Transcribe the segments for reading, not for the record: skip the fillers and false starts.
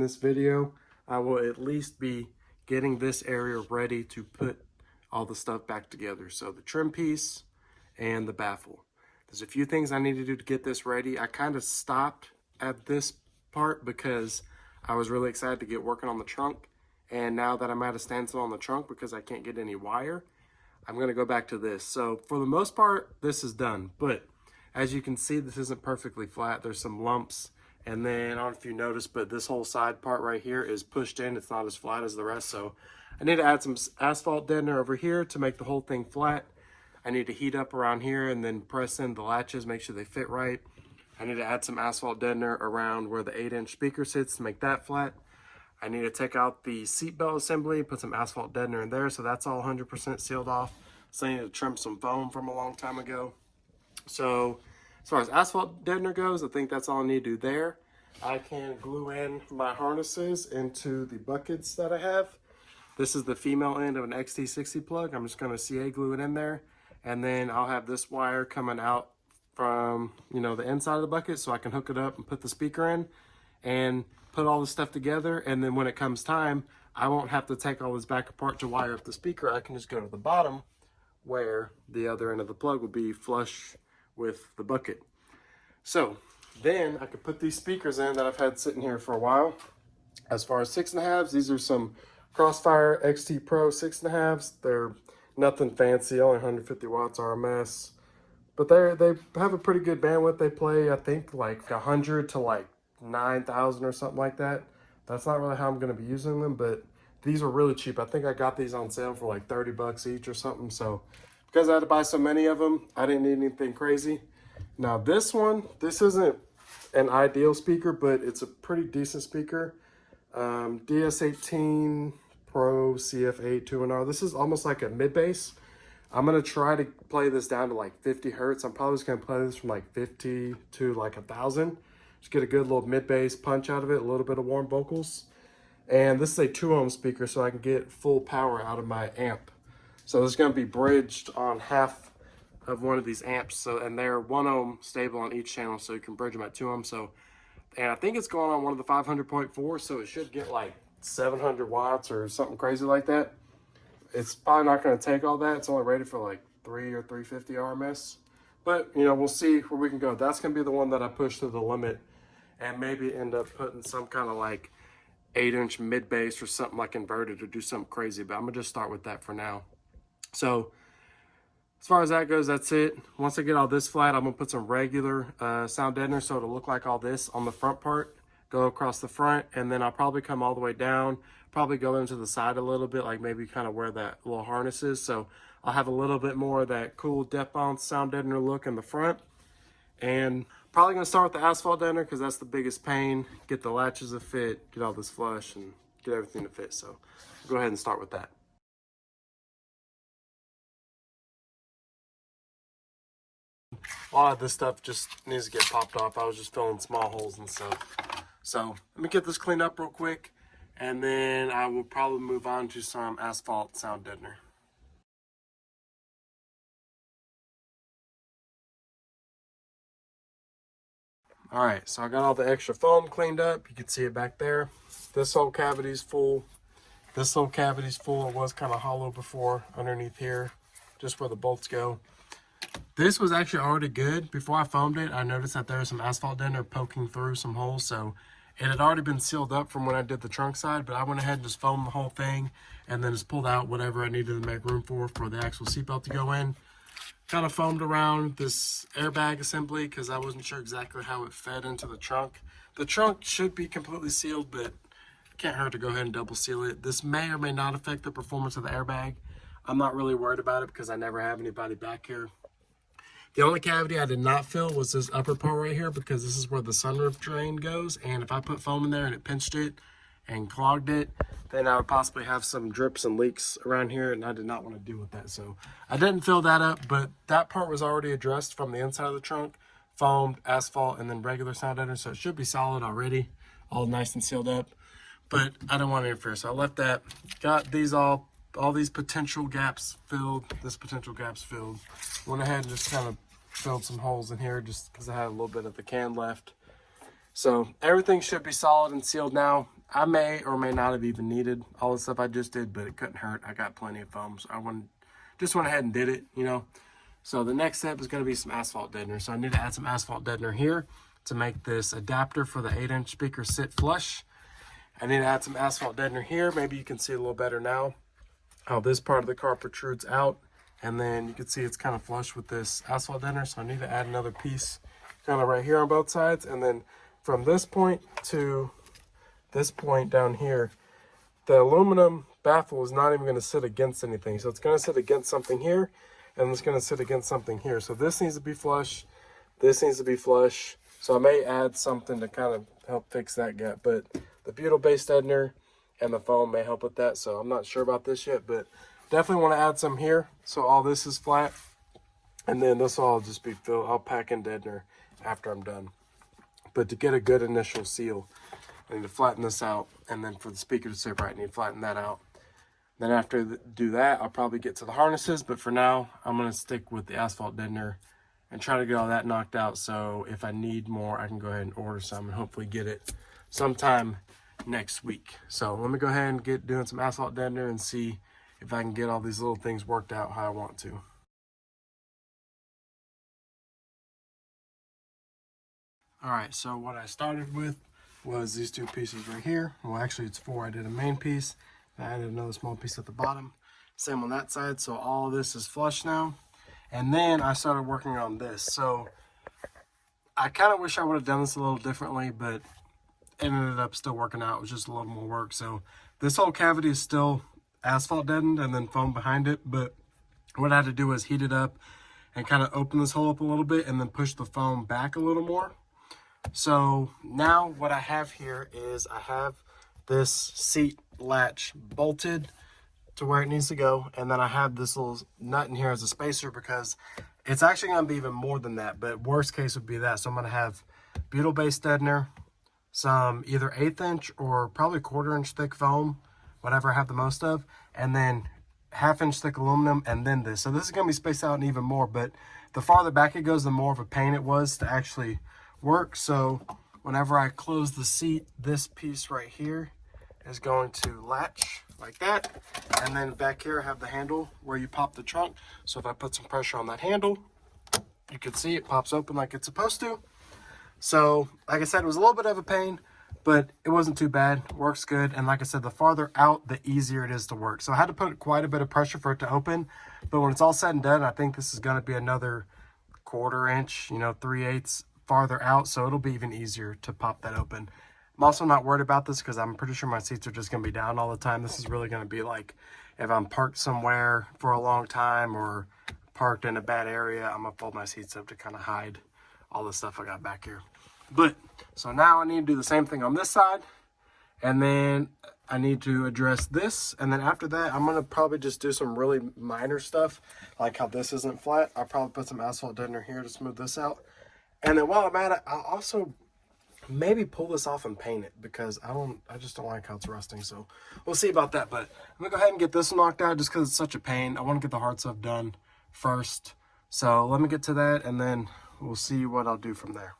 this video, I will at least be getting this area ready to put all the stuff back together. So the trim piece and the baffle. There's a few things I need to do to get this ready. I kind of stopped at this part because I was really excited to get working on the trunk. And now that I'm at a standstill on the trunk because I can't get any wire, I'm going to go back to this. So for the most part, this is done. But as you can see, this isn't perfectly flat. There's some lumps. And then, I don't know if you noticed, but this whole side part right here is pushed in. It's not as flat as the rest. So I need to add some asphalt deadener over here to make the whole thing flat. I need to heat up around here and then press in the latches, make sure they fit right. I need to add some asphalt deadener around where the 8-inch speaker sits to make that flat. I need to take out the seatbelt assembly, put some asphalt deadener in there, so that's all 100% sealed off. So I need to trim some foam from a long time ago. So as far as asphalt deadener goes, I think that's all I need to do there. I can glue in my harnesses into the buckets that I have. This is the female end of an XT60 plug. I'm just going to CA glue it in there. And then I'll have this wire coming out from, the inside of the bucket so I can hook it up and put the speaker in and put all the stuff together. And then when it comes time, I won't have to take all this back apart to wire up the speaker. I can just go to the bottom where the other end of the plug will be flush with the bucket. So then I could put these speakers in that I've had sitting here for a while. As far as 6.5s, these are some Crossfire XT Pro 6.5s. They're nothing fancy, only 150 watts RMS. But they have a pretty good bandwidth. They play, I think, like 100 to like 9,000 or something like that. That's not really how I'm going to be using them, but these are really cheap. I think I got these on sale for like 30 bucks each or something. So because I had to buy so many of them, I didn't need anything crazy. Now this one, this isn't an ideal speaker, but it's a pretty decent speaker. DS18 Pro CF8 2.0. This is almost like a mid bass. I'm going to try to play this down to like 50 hertz. I'm probably just going to play this from like 50 to like 1,000. Just get a good little mid bass punch out of it, a little bit of warm vocals. And this is a 2 ohm speaker, so I can get full power out of my amp. So this is going to be bridged on half of one of these amps. So, and they're 1 ohm stable on each channel, so you can bridge them at 2 ohm. So, and I think it's going on one of the 500.4, so it should get like 700 watts or something crazy like that. It's probably not going to take all that. It's only rated for like 3 or 350 RMS. But, we'll see where we can go. That's going to be the one that I push to the limit and maybe end up putting some kind of like 8-inch mid bass or something like inverted or do something crazy. But I'm going to just start with that for now. So as far as that goes, that's it. Once I get all this flat, I'm going to put some regular sound deadener so it'll look like all this on the front part. Go across the front, and then I'll probably come all the way down, probably go into the side a little bit, like maybe kind of where that little harness is. So I'll have a little bit more of that cool depth bounce sound deadener look in the front. And probably going to start with the asphalt deadener because that's the biggest pain. Get the latches to fit, get all this flush, and get everything to fit. So I'll go ahead and start with that. A lot of this stuff just needs to get popped off. I was just filling small holes and stuff. So let me get this cleaned up real quick, and then I will probably move on to some asphalt sound deadener. All right, so I got all the extra foam cleaned up. You can see it back there. This whole cavity's full. This whole cavity's full. It was kind of hollow before underneath here, just where the bolts go. This was actually already good. Before I foamed it, I noticed that there was some asphalt deadener poking through some holes, so it had already been sealed up from when I did the trunk side, but I went ahead and just foamed the whole thing and then just pulled out whatever I needed to make room for the actual seatbelt to go in. Kind of foamed around this airbag assembly because I wasn't sure exactly how it fed into the trunk. The trunk should be completely sealed, but can't hurt to go ahead and double seal it. This may or may not affect the performance of the airbag. I'm not really worried about it because I never have anybody back here. The only cavity I did not fill was this upper part right here because this is where the sunroof drain goes. And if I put foam in there and it pinched it and clogged it, then I would possibly have some drips and leaks around here, and I did not want to deal with that. So I didn't fill that up, but that part was already addressed from the inside of the trunk, foamed, asphalt, and then regular sound deadener. So it should be solid already, all nice and sealed up. But I don't want to interfere, so I left that. Got these all these potential gaps filled. This potential gap's filled. Went ahead and just kind of filled some holes in here just because I had a little bit of the can left. So everything should be solid and sealed now. I may or may not have even needed all the stuff I just did, but it couldn't hurt. I got plenty of foam, so just went ahead and did it, you know. So the next step is going to be some asphalt deadener. So I need to add some asphalt deadener here to make this adapter for the 8-inch speaker sit flush. I need to add some asphalt deadener here. Maybe you can see a little better now how this part of the car protrudes out. And then you can see it's kind of flush with this asphalt deadener. So I need to add another piece kind of right here on both sides. And then from this point to this point down here, the aluminum baffle is not even going to sit against anything. So it's going to sit against something here, and it's going to sit against something here. So this needs to be flush. This needs to be flush. So I may add something to kind of help fix that gap. But the butyl base deadener and the foam may help with that. So I'm not sure about this yet, but definitely want to add some here. So all this is flat. And then this will all just be filled. I'll pack in deadener after I'm done. But to get a good initial seal, I need to flatten this out. And then for the speaker to sit right, I need to flatten that out. Then after do that, I'll probably get to the harnesses. But for now, I'm going to stick with the asphalt deadener and try to get all that knocked out. So if I need more, I can go ahead and order some and hopefully get it sometime next week. So let me go ahead and get doing some asphalt deadener and see if I can get all these little things worked out how I want to. All right, so what I started with was these two pieces right here. Well, actually it's four. I did a main piece, I added another small piece at the bottom. Same on that side, so all this is flush now. And then I started working on this. So I kind of wish I would have done this a little differently, but it ended up still working out. It was just a little more work. So this whole cavity is still asphalt deadened and then foam behind it. But what I had to do was heat it up and kind of open this hole up a little bit and then push the foam back a little more. So now what I have here is I have this seat latch bolted to where it needs to go. And then I have this little nut in here as a spacer because it's actually going to be even more than that. But worst case would be that. So I'm going to have butyl base deadener, some either 1/8 inch or probably 1/4 inch thick foam, whatever I have the most of, and then 1/2 inch thick aluminum, and then this. So this is going to be spaced out even more, but the farther back it goes, the more of a pain it was to actually work. So whenever I close the seat, this piece right here is going to latch like that. And then back here I have the handle where you pop the trunk. So if I put some pressure on that handle, you can see it pops open like it's supposed to. So like I said, it was a little bit of a pain, but it wasn't too bad. Works good. And like I said, the farther out, the easier it is to work. So I had to put quite a bit of pressure for it to open, but when it's all said and done, I think this is going to be another 1/4 inch, 3/8 farther out. So it'll be even easier to pop that open. I'm also not worried about this because I'm pretty sure my seats are just going to be down all the time. This is really going to be like if I'm parked somewhere for a long time or parked in a bad area, I'm going to fold my seats up to kind of hide all the stuff I got back here. But so now I need to do the same thing on this side, and then I need to address this, and then after that I'm going to probably just do some really minor stuff like how this isn't flat. I'll probably put some asphalt deadener here to smooth this out, and then while I'm at it, I'll also maybe pull this off and paint it because I just don't like how it's rusting. So we'll see about that. But I'm gonna go ahead and get this knocked out just because it's such a pain. I want to get the hard stuff done first. So let me get to that, and then we'll see what I'll do from there.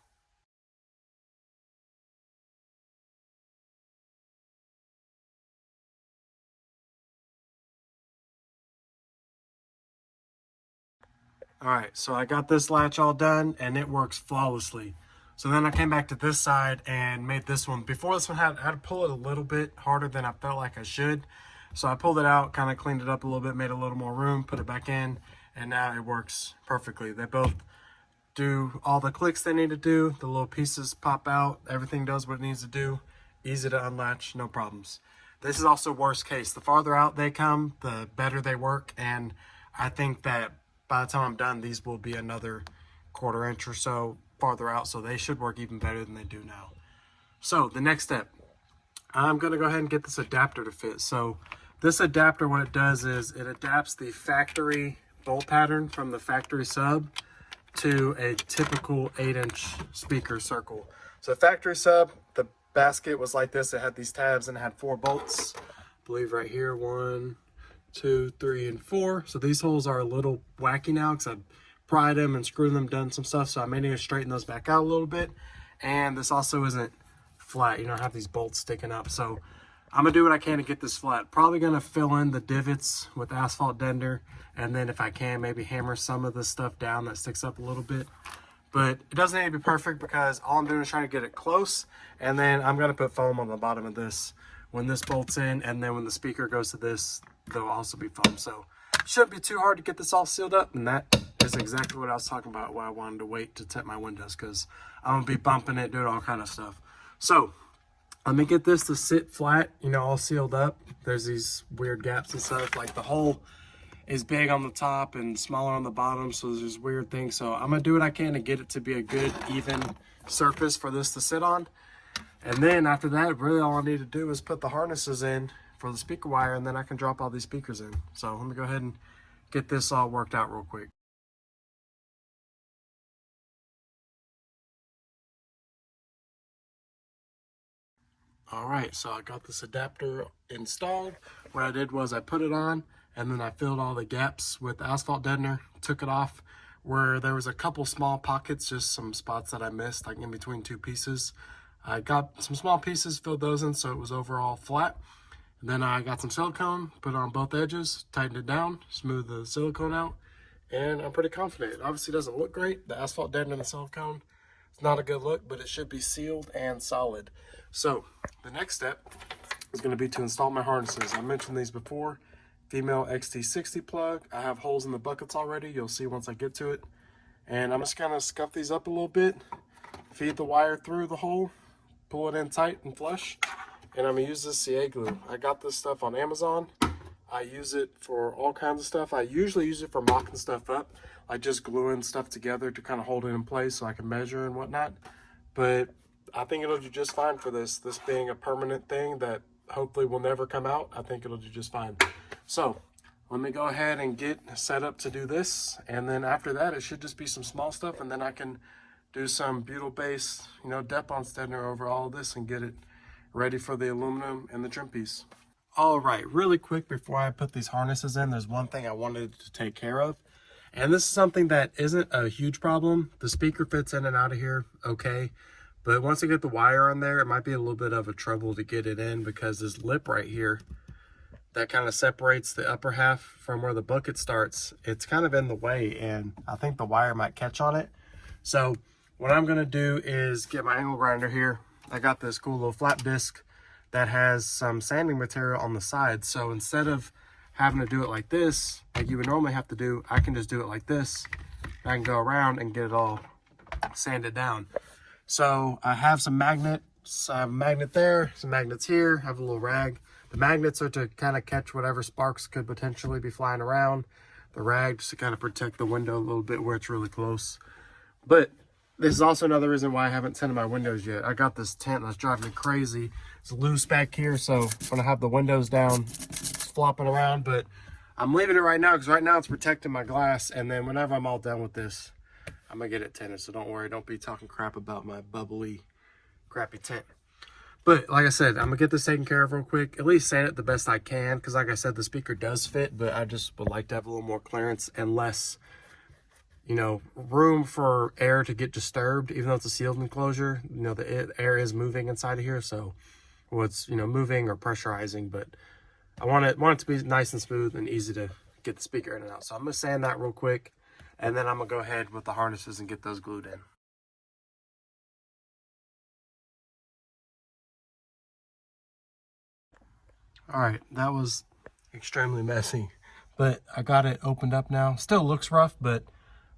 All right, so I got this latch all done and it works flawlessly. So then I came back to this side and made this one. Before this one, I had to pull it a little bit harder than I felt like I should. So I pulled it out, kind of cleaned it up a little bit, made a little more room, put it back in, and now it works perfectly. They both do all the clicks they need to do. The little pieces pop out. Everything does what it needs to do. Easy to unlatch, no problems. This is also worst case. The farther out they come, the better they work. And I think that by the time I'm done, these will be another 1/4 inch or so farther out. So they should work even better than they do now. So the next step, I'm going to go ahead and get this adapter to fit. So this adapter, what it does is it adapts the factory bolt pattern from the factory sub to a typical 8-inch speaker circle. So factory sub, the basket was like this. It had these tabs and it had 4 bolts. I believe right here, 1, 2, 3, and 4. So these holes are a little wacky now because I've pried them and screwed them, done some stuff. So I may need to straighten those back out a little bit. And this also isn't flat. You know, have these bolts sticking up. So I'm gonna do what I can to get this flat. Probably gonna fill in the divots with asphalt dender, and then if I can, maybe hammer some of the stuff down that sticks up a little bit. But it doesn't need to be perfect because all I'm doing is trying to get it close, and then I'm gonna put foam on the bottom of this when this bolts in, and then when the speaker goes to this, there'll also be foam. So it shouldn't be too hard to get this all sealed up, and that is exactly what I was talking about, why I wanted to wait to tint my windows, because I'm gonna be bumping it, doing all kind of stuff. So let me get this to sit flat, you know, all sealed up. There's these weird gaps and stuff, like the hole is big on the top and smaller on the bottom, so there's this weird thing. So I'm gonna do what I can to get it to be a good even surface for this to sit on. And then after that, really all I need to do is put the harnesses in for the speaker wire, and then I can drop all these speakers in. So let me go ahead and get this all worked out real quick. All right, so I got this adapter installed. What I did was I put it on, and then I filled all the gaps with asphalt deadener, took it off where there was a couple small pockets, just some spots that I missed, like in between two pieces. I got some small pieces, filled those in so it was overall flat. And then I got some silicone, put it on both edges, tightened it down, smoothed the silicone out, and I'm pretty confident. It obviously doesn't look great. The asphalt deadener and the silicone, it's not a good look, but it should be sealed and solid. So the next step is going to be to install my harnesses. I mentioned these before. Female XT60 plug. I have holes in the buckets already. You'll see once I get to it. And I'm just going to scuff these up a little bit, feed the wire through the hole, pull it in tight and flush. And I'm going to use this CA glue. I got this stuff on Amazon. I use it for all kinds of stuff. I usually use it for mocking stuff up, like just gluing stuff together to kind of hold it in place so I can measure and whatnot. But I think it'll do just fine for this being a permanent thing that hopefully will never come out. I think it'll do just fine. So let me go ahead and get set up to do this, and then after that it should just be some small stuff, and then I can do some butyl based, you know, Depon Steadner over all of this and get it ready for the aluminum and the trim piece. All right, really quick before I put these harnesses in, there's one thing I wanted to take care of, and this is something that isn't a huge problem. The speaker fits in and out of here okay, but once I get the wire on there, it might be a little bit of a trouble to get it in, because this lip right here that kind of separates the upper half from where the bucket starts, it's kind of in the way, and I think the wire might catch on it. So what I'm gonna do is get my angle grinder here. I got this cool little flat disc that has some sanding material on the side. So instead of having to do it like this, like you would normally have to do, I can just do it like this. I can go around and get it all sanded down. So I have some magnets. I have a magnet there, some magnets here, I have a little rag. The magnets are to kind of catch whatever sparks could potentially be flying around. The rag just to kind of protect the window a little bit where it's really close. But this is also another reason why I haven't tinted my windows yet. I got this tint that's driving me crazy. It's loose back here, so I'm gonna have the windows down, it's flopping around, but I'm leaving it right now because right now it's protecting my glass, and then whenever I'm all done with this, I'm gonna get it tinted, so don't worry, don't be talking crap about my bubbly, crappy tint. But like I said, I'm gonna get this taken care of real quick, at least sand it the best I can, because like I said, the speaker does fit, but I just would like to have a little more clearance and less, you know, room for air to get disturbed. Even though it's a sealed enclosure, you know, the air is moving inside of here, so it's, you know, moving or pressurizing, but I want it to be nice and smooth and easy to get the speaker in and out. So I'm gonna sand that real quick, and then I'm gonna go ahead with the harnesses and get those glued in. All right, that was extremely messy, but I got it opened up now. Still looks rough, but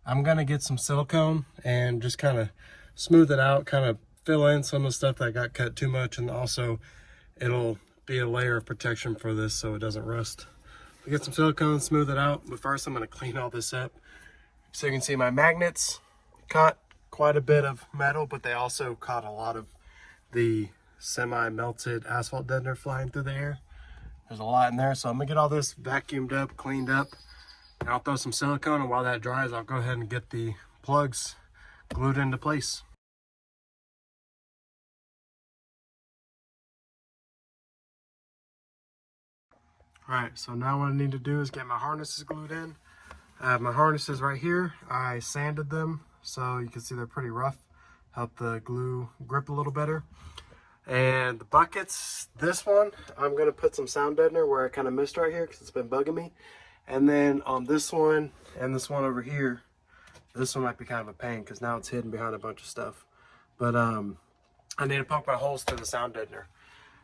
I'm gonna get some silicone and just kind of smooth it out, kind of fill in some of the stuff that got cut too much, and also it'll be a layer of protection for this so it doesn't rust. I'll get some silicone, smooth it out, but first I'm gonna clean all this up. So you can see my magnets caught quite a bit of metal, but they also caught a lot of the semi-melted asphalt deadener flying through the air. There's a lot in there, so I'm gonna get all this vacuumed up, cleaned up, and I'll throw some silicone, and while that dries, I'll go ahead and get the plugs glued into place. All right, so now what I need to do is get my harnesses glued in. I have my harnesses right here. I sanded them, so you can see they're pretty rough. Help the glue grip a little better. And the buckets, this one, I'm going to put some sound deadener where I kind of missed right here because it's been bugging me. And then on this one and this one over here, this one might be kind of a pain because now it's hidden behind a bunch of stuff. But I need to poke my holes through the sound deadener.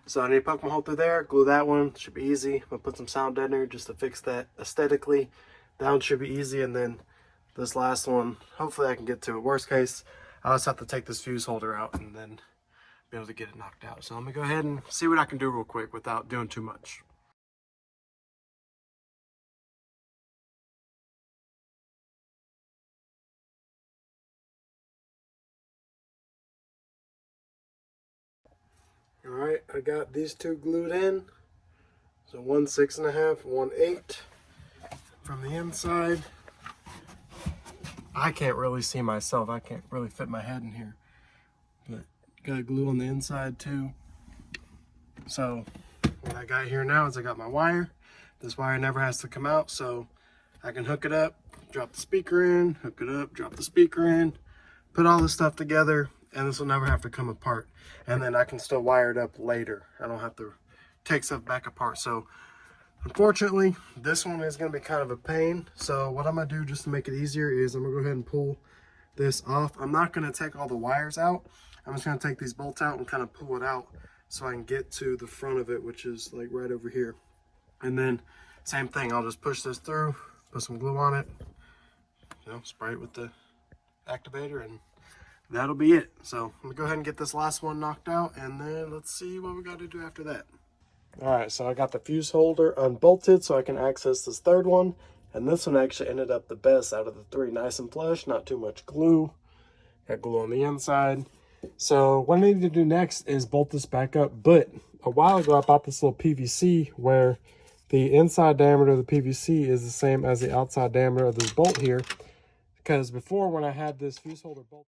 So I need to poke my hole through there, glue that one, should be easy. I'm going to put some sound deadener just to fix that aesthetically. That one should be easy, and then this last one, hopefully I can get to it. Worst case, I'll just have to take this fuse holder out and then be able to get it knocked out. So I'm gonna go ahead and see what I can do real quick without doing too much. All right, I got these two glued in. So 1 6.5, 1 8 from the inside. I can't really see myself. I can't really fit my head in here. But got glue on the inside too. So what I got here now is I got my wire. This wire never has to come out, so I can hook it up, drop the speaker in, hook it up, drop the speaker in, put all this stuff together, and this will never have to come apart. And then I can still wire it up later. I don't have to take stuff back apart. So unfortunately, this one is going to be kind of a pain. So what I'm going to do just to make it easier is I'm going to go ahead and pull this off. I'm not going to take all the wires out. I'm just going to take these bolts out and kind of pull it out so I can get to the front of it, which is like right over here. And then same thing, I'll just push this through, put some glue on it, you know, spray it with the activator, and that'll be it. So I'm gonna go ahead and get this last one knocked out, and then let's see what we got to do after that. All right, so I got the fuse holder unbolted so I can access this third one, and this one actually ended up the best out of the three. Nice and flush, not too much glue. Got glue on the inside. So what I need to do next is bolt this back up. But a while ago I bought this little PVC where the inside diameter of the PVC is the same as the outside diameter of this bolt here. Because before, when I had this fuse holder bolt